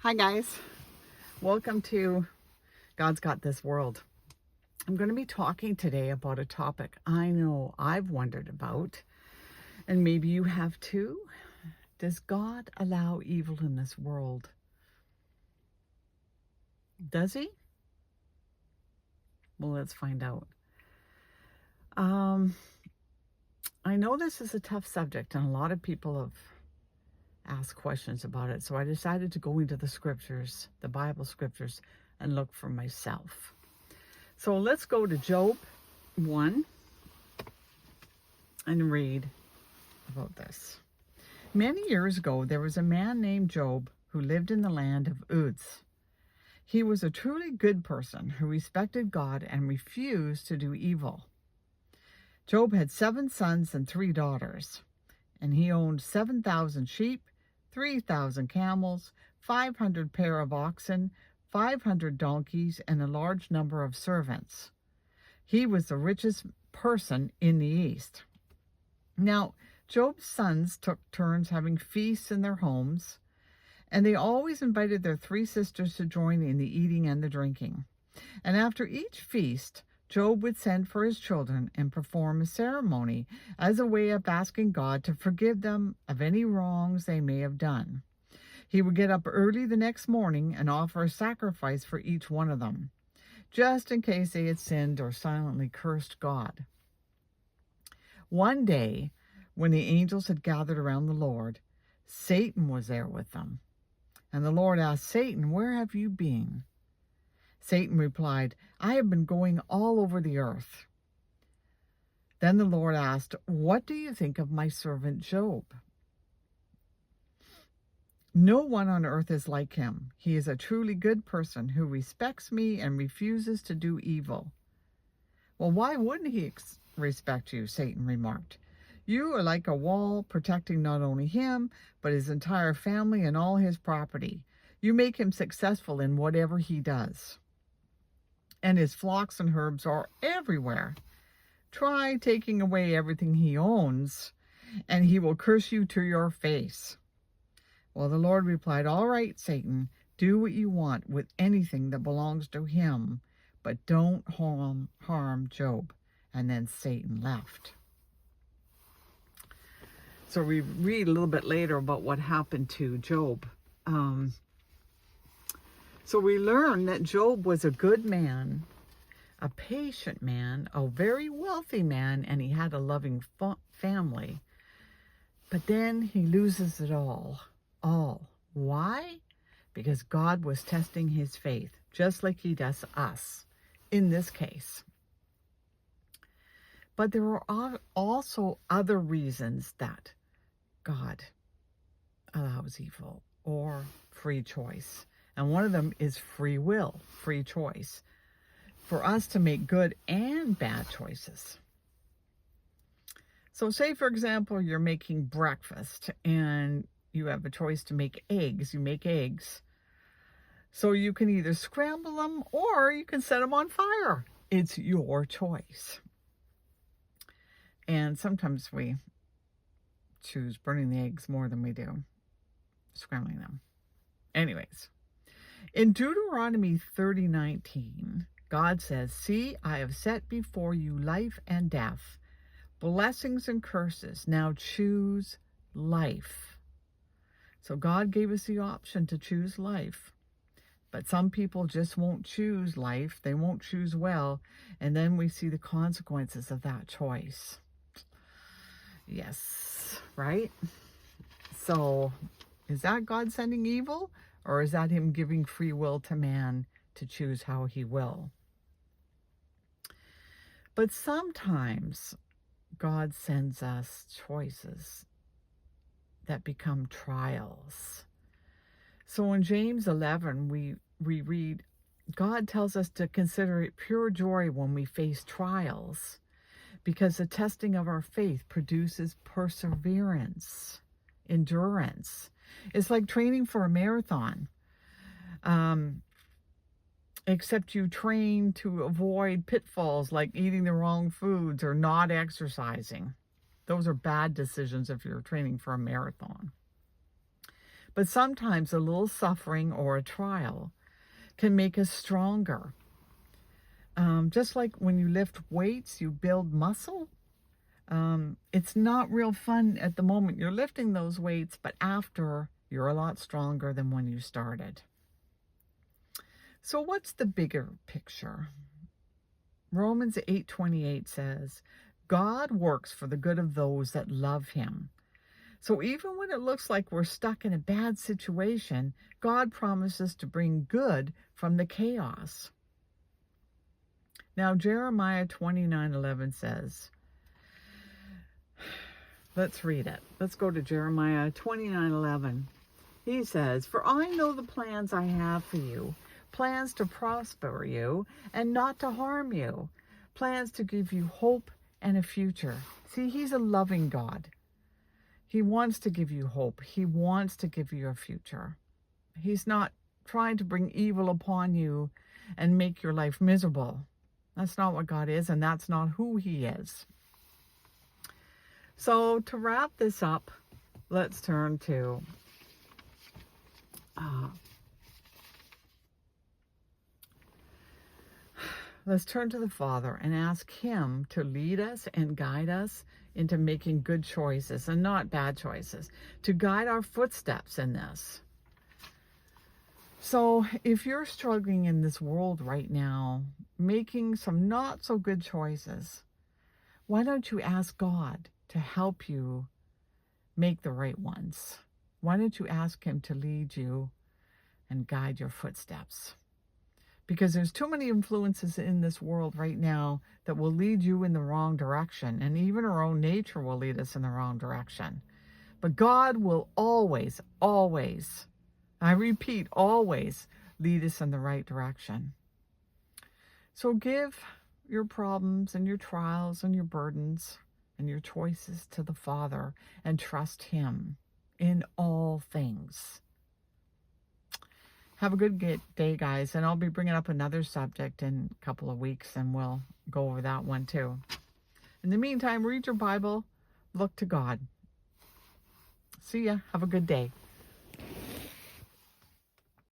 Hi guys, welcome to God's Got This World. I'm going to be talking today about a topic I know I've wondered about, and maybe you have too. Does God allow evil in this world? Does he? Well, let's find out. I know this is a tough subject and a lot of people have asked questions about it, so I decided to go into the scriptures, the Bible scriptures, and look for myself. So let's go to Job 1 and read about this. Many years ago, there was a man named Job who lived in the land of Uz. He was a truly good person who respected God and refused to do evil. Job had 7 sons and 3 daughters, and he owned 7,000 sheep, 3,000 camels, 500 pair of oxen, 500 donkeys, and a large number of servants. He was the richest person in the East. Now, Job's sons took turns having feasts in their homes, and they always invited their 3 sisters to join in the eating and the drinking. And after each feast, Job would send for his children and perform a ceremony as a way of asking God to forgive them of any wrongs they may have done. He would get up early the next morning and offer a sacrifice for each one of them, just in case they had sinned or silently cursed God. One day, when the angels had gathered around the Lord, Satan was there with them. And the Lord asked Satan, "Where have you been?" Satan replied, "I have been going all over the earth." Then the Lord asked, "What do you think of my servant Job? No one on earth is like him. He is a truly good person who respects me and refuses to do evil." "Well, why wouldn't he respect you?" Satan remarked. "You are like a wall protecting not only him, but his entire family and all his property. You make him successful in whatever he does. And his flocks and herds are everywhere. Try taking away everything he owns, and he will curse you to your face." Well, the Lord replied, "All right, Satan, do what you want with anything that belongs to him, but don't harm Job." And then Satan left. So we read a little bit later about what happened to Job. So we learn that Job was a good man, a patient man, a very wealthy man, and he had a loving family. But then he loses it all. All. Why? Because God was testing his faith, just like he does us in this case. But there are also other reasons that God allows evil or free choice. And one of them is free will, free choice, for us to make good and bad choices. So say, for example, you're making breakfast and you have a choice to make eggs. You make eggs. So you can either scramble them or you can set them on fire. It's your choice. And sometimes we choose burning the eggs more than we do scrambling them. Anyways, in Deuteronomy 30:19, God says, "See, I have set before you life and death, blessings and curses. Now choose life." So God gave us the option to choose life. But some people just won't choose life. They won't choose well. And then we see the consequences of that choice. Yes, right? So is that God sending evil? Or is that him giving free will to man to choose how he will? But sometimes God sends us choices that become trials. So in James 11, we read, God tells us to consider it pure joy when we face trials, because the testing of our faith produces perseverance, endurance. It's like training for a marathon, except you train to avoid pitfalls like eating the wrong foods or not exercising. Those are bad decisions if you're training for a marathon. But sometimes a little suffering or a trial can make us stronger. Just like when you lift weights, you build muscle. It's not real fun at the moment you're lifting those weights, but after, you're a lot stronger than when you started. So what's the bigger picture? Romans 8:28 says, God works for the good of those that love him. So even when it looks like we're stuck in a bad situation, God promises to bring good from the chaos. Now, Jeremiah 29:11 says, let's read it. Let's go to Jeremiah 29:11. He says, for I know the plans I have for you, plans to prosper you and not to harm you, plans to give you hope and a future. See, he's a loving God. He wants to give you hope. He wants to give you a future. He's not trying to bring evil upon you and make your life miserable. That's not what God is, and that's not who he is. So to wrap this up, let's turn to the Father and ask him to lead us and guide us into making good choices and not bad choices, to guide our footsteps in this. So if you're struggling in this world right now, making some not so good choices, why don't you ask God to help you make the right ones? Why don't you ask him to lead you and guide your footsteps? Because there's too many influences in this world right now that will lead you in the wrong direction. And even our own nature will lead us in the wrong direction. But God will always, always, I repeat, always lead us in the right direction. So give your problems and your trials and your burdens and your choices to the Father and trust him in all things. Have a good day, guys, and I'll be bringing up another subject in a couple of weeks, and we'll go over that one too. In the meantime, read your Bible, look to God. See ya. Have a good day.